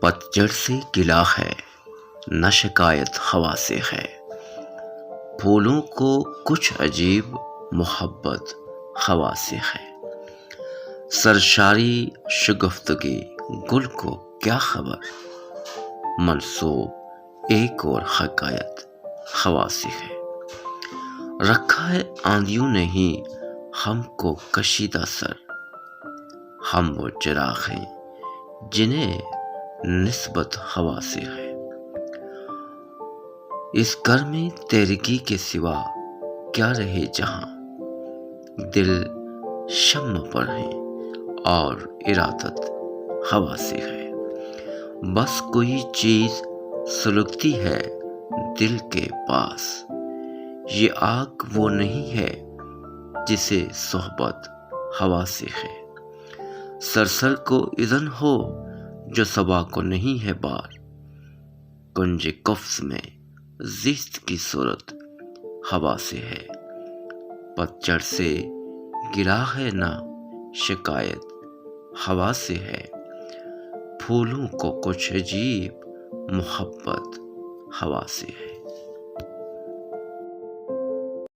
پتجھڑ سے گلا ہے نہ شکایت ہوا سے ہے، پھولوں کو کچھ عجیب محبت ہوا سے ہے، سرشاری شگفتگی گل کو کیا خبر، منسوب ایک اور حکایت ہوا سے ہے، رکھا ہے آندھیوں نے ہی ہم کو کشیدہ سر، ہم وہ چراغ ہیں جنہیں نسبت ہوا سے ہے، اس گھر میں تیرگی کے سوا کیا رہے جہاں، دل شمع پر ہے اور ارادت ہوا سے ہے، بس کوئی چیز سلگتی ہے دل کے پاس، یہ آگ وہ نہیں ہے جسے صحبت ہوا سے ہے، سرسر کو اذن ہو جو صبا کو نہیں ہے بار، کنج قفس میں زیست کی صورت ہوا سے ہے، پتجھڑ سے گرا ہے نہ شکایت ہوا سے ہے، پھولوں کو کچھ عجیب محبت ہوا سے ہے۔